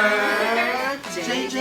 Expert JJ.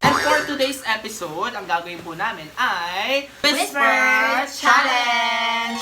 And for today's episode, ang gagawin po namin ay Whisper Challenge!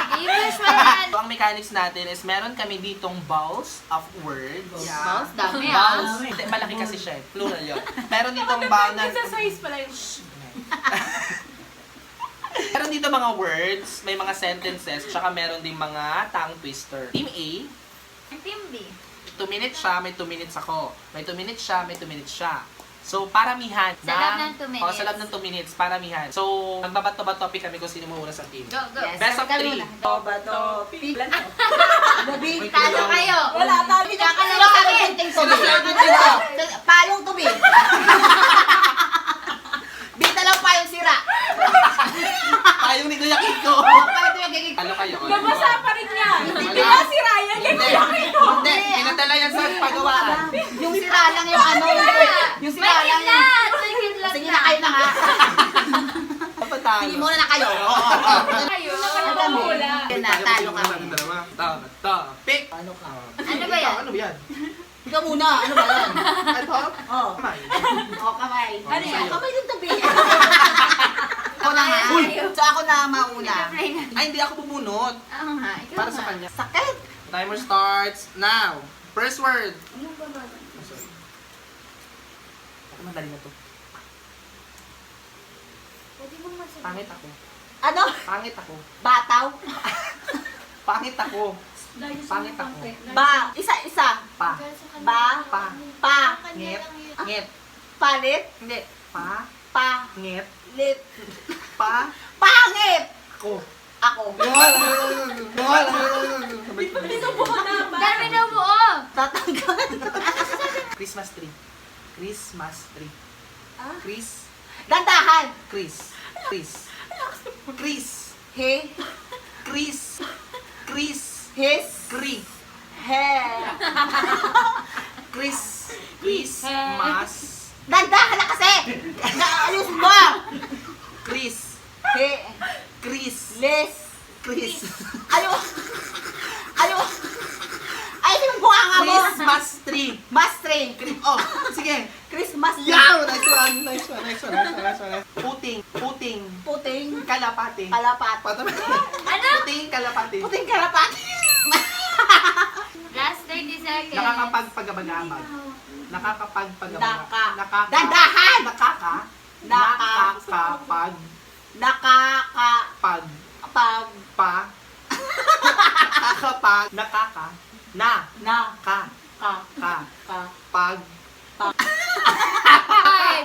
Sige, whisper yan. So, ang mechanics natin is meron kami ditong balls of words. Balls, dami Balls. Hindi, malaki kasi siya. Plural yun. Meron ditong ball na... Exercise pala yung... Meron dito mga words, may mga sentences, tsaka meron din mga tongue twister. Team A, Team B. 2 minutes siya, may 2 minutes ako. May 2 minutes siya, may 2 minutes siya. So, paramihan. Sa loob ng 2 minutes. Sa loob ng 2 minutes, paramihan. So, magbabato-bato topic kami kung sino mauna sa team. Go, go. Yes. Best of 3. Bato. Labi. Talo kayo. Wala, talo. Kakalawa ka rin. Payong tubi. Bita lang payong sira. Tayong ni Kuya Kiko. Payong tubi gigig. Ano kayo? Nabasa pa rin yan. Hindi Wala. ba si Ryan? Hindi. Hindi. Pinadala yan sa pagawaan. Yung sira lang yung ano. Yung sira May lang yung... kidlat. May kidlat Sige na kayo na nga. Papatalo. Sige muna na kayo. Kayo. Wala. Yun na, talo kami. Topic. Ano ka? Ano ba yan? Ano ba yan? Ikaw muna. Ano ba yan? Ito? Oh. Kamay. Oh, kamay. Ano yan? Kamay yung tabi. Ako na nga. Uy. So ako na mauna. Play na. Ay, hindi ako bubunot. Oo nga. Ikaw Para nga. sa kanya. Sakit. Timer starts now. First word. Yung baba. Sorry. Ako madali na to. Pwede mong masabi. Pangit ako. Ano? Pangit ako. Bataw? Pangit ako. Pangit ako. Ba? Isa-isa. Pa. Ba? Pa. Pa. Ngit. Ngit. Palit? Hindi. Pa. Pa. Ngit. Lit. Pa. Pangit! Ako. Ako. Dami na buo. Tatanggal. Christmas tree. Christmas tree. Ah? Chris. Dandahan. Chris. Chris. Chris. He. Chris. Chris. His. Chris. He. Chris. Christmas. Dandahan na kasi! Ayos mo! Chris. He. Chris. Les. Chris. Ayos. Ayos. Ayos yung bunganga mo. Christmas tree. Mastring. Oh, sige. Christmas tree. Yaw! Nice one. Nice one. Nice one. Nice one. Puting. Puting. Puting. Kalapati. Kalapat. Ano? Puting kalapati. Puting kalapat. Last 30 seconds. Nakakapagpagabagabag. Nakakapagpagabagabag. Dandahan. Nakakapag. Nakakapag. Pa. Nakakapag. Nakaka. Na. Na. Ka. Ka. Ka. Ka. Pag. 5,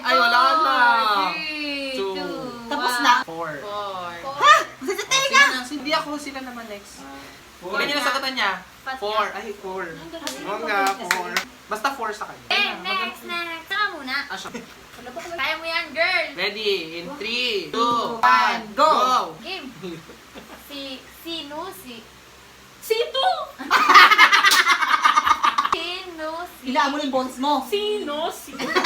Ay, wala na. 3, Two. 2, Tapos na. 4. 4. Ha? Sa tenga. Hindi ako. Sila naman next. Ilan yung nasagutan niya? 4. Ay, 4. Mongga, 4. Basta 4 sa kanya. Next. Saka muna. Ah, siya. Kaya mo yan, girl. Ready? In 3, 2, 1, Go. go! Game. Sino. Sino? Ilaan mo na yung bones mo. Sino. Si Bruce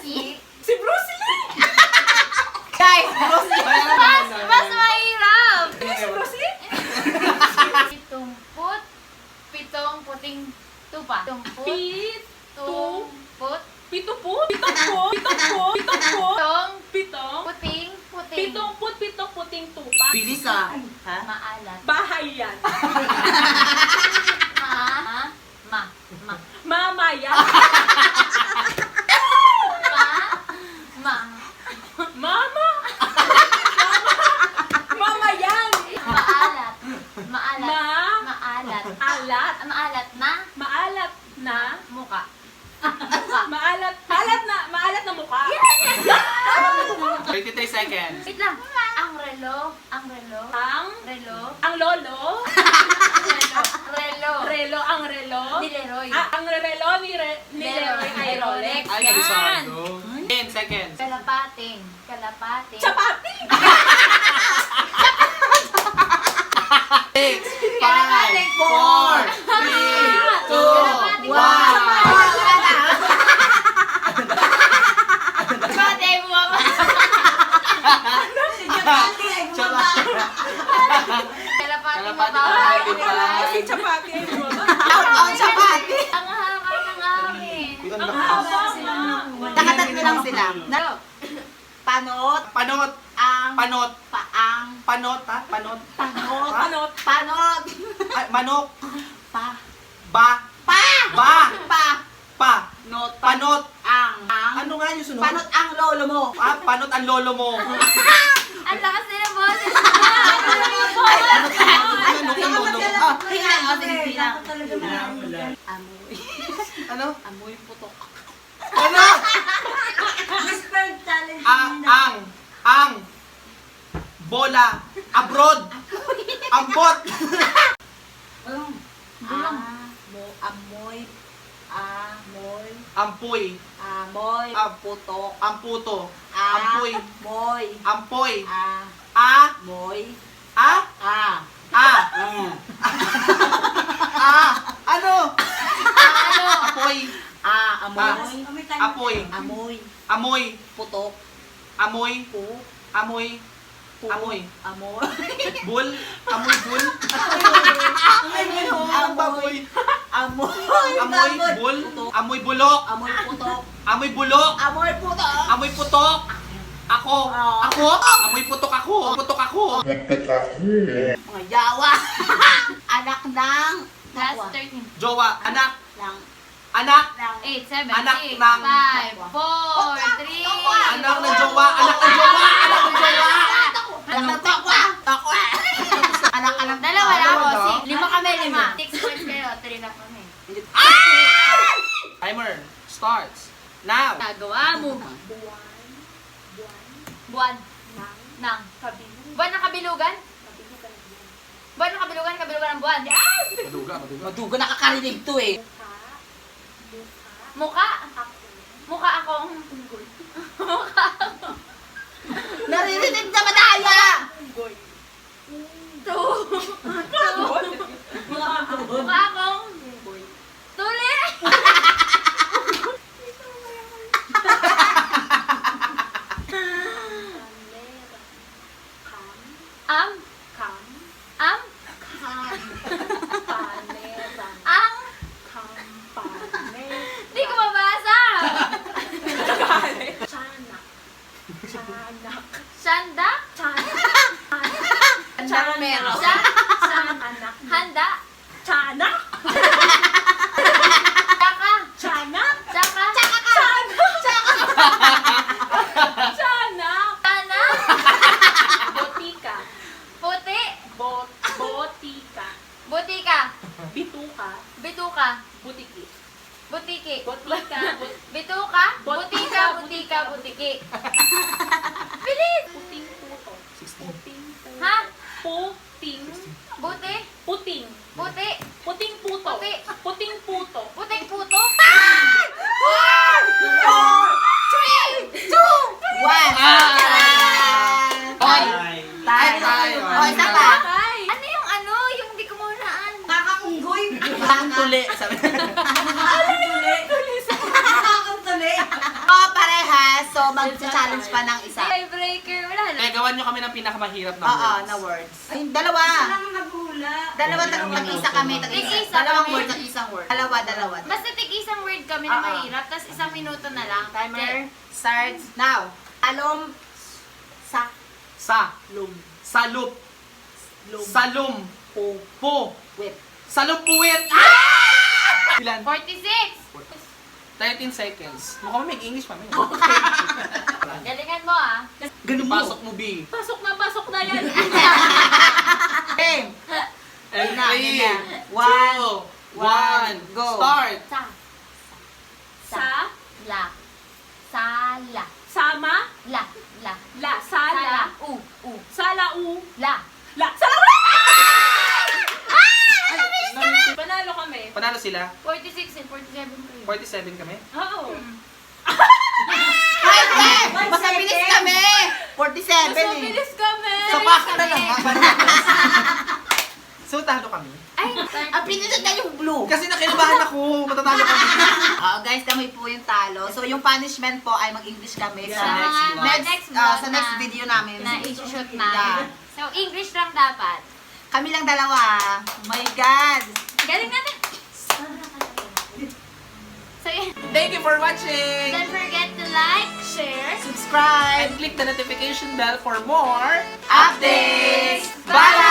Lee! Guys, Bruce Lee! Mas mahirap. Si Bruce Lee? pitong puting tupa. Pitong puting tupa. Bilis ah! Ha? Maalat. Bahay yan. Mamaya. Mama. Mama yan. Maalat. Alat. Maalat na. Muka. Maalat na mukha. 33 seconds. Wait lang. Ang relo. Ang lolo. Relo. Ang relo. Ni Leroy. Ang relo ni Leroy ay Rolex. Ay, Yan. kabisado. 10 seconds. Kalapating. Chapati. 6, 5, 4, 3, chapati. Ang chapati. Ang haba ng amin. Ang Ang lakas. haba. Nakatatlo lang sila. Panot. Panot. Ang. Panot. Paang. Panot, ha? Panot. Panot. Panot. Panot. Ay, manok. Pa. Ba. Pa. Ba. Pa. Pa. Not. Panot. Ang. Ang. Ano nga yung sunod? Panot ang lolo mo. Ah, panot ang lolo mo. Ang lakas nila boses. Ano yung lolo mo? Oh, hinga. O, sige, hinga. Amoy. Ano? Amoy putok. Ano? Ang. Bola. Abroad. Ambot. Amoy. Amoy. Ampuy. Amoy. Putok. Amputo. Ampuy. Moy. Ampoy. Ah. A. Moy. A. Ah. A. A. Ano? Ano? Apoy. Amoy. Apoy. Amoy. Amoy. Putok. Amoy. Pu. Amoy. Amoy. Amoy. Bul. Amoy bul. Ang baboy. Amoy. Amoy bul. Amoy bulok. Amoy putok. Amoy bulok. Amoy putok. Amoy putok. Ako. Ako. Amoy putok ako. Putok ako. Mga yawa. Anak ng. Last 13. Jowa. Anak. Lang. Anak. 8, 7, Anak 6, ng- 5, 4, 3. Anak ng jowa. Anak ng jowa. Anak ng jowa. Anak ng takwa. Takwa. Anak ka ng Dalawa lang ako. Dalawa. 5 kami, 5. 6 points kayo, 3 na kami. Timer starts now. Nagawa mo. Buwan. Nang. Buwan ng kabilugan? Buwan ng kabilugan, kabilugan ng buwan. Maduga, maduga. Madugo nakakarinig to eh. Mukha. Mukha akong. Mukha akong. Naririnig na madaya. Mukha akong. Tuli. Am. Am. Ang. Di ko mabasa. Sanda. Charmero. Handa. Tiyanak. Tsaka. Tiyanak. Tsaka. Tiyanak. Tana. Botika. Puti. Botika. Butika. Bituka. Bituka. Butiki. Butiki. Botika. Bituka. Butika. Butika. Butiki. Bilis. Puting puto. 16. Puting puto. Ha? Puting. Buti. Puting. Puti. Puting puto. Puti. Puting puto. Puting puto. 1. Oy. Tayo. O, isa pa. Ano yung ano? Yung di ko maunaan. Nakakunggoy. Ang tuli. Sabi. Nakakunggoy. O, parehas. So, mag-challenge pa ng isa. Tiebreaker. Wala na. Kaya gawan nyo kami ng pinakamahirap na Oo, words. na words. Ay, dalawa. Dalawa, tag-isa kami. Tig-isa Dalawang kami. words at isang word. Dalawa. Basta tig-isang word kami na Oo. mahirap, tapos isang minuto na lang. Timer starts now. Alom. Sa. Sa. Lum. Salup. Lum. Salum. Po. Po. Whip. Salumpuwit. Ah! Ilan? 46! 13 seconds. Mukhang may English pa. Galingan mo ah. Ganun mo. Pasok mo, B. Pasok na yan. Game. And Na, 3, na. 2, 1, go. Start. Sa. La. Sala. Sama. La. La. La. Sala. U. Sala u. La. La. Sala u. Panalo kami. Panalo sila. 46 and 47 kayo. 47 kami. Oo. Mas mabilis kami. 47 Mas eh. mabilis kami. Sa paka na lang. So, talo kami. Ay, Ang pinindot na yung blue. Kasi nakinabahan ako. Matatalo kami. Guys, kami po yung talo. So, yung punishment po ay mag-English kami sa sa mga next next sa vlog next na- video namin. na i-shoot Yeah. namin. So, English lang dapat. Kami lang dalawa. Oh my God. Galing natin. So, Thank you for watching! don't forget to like, share, Subscribe. And click the notification bell for more Updates. Bye!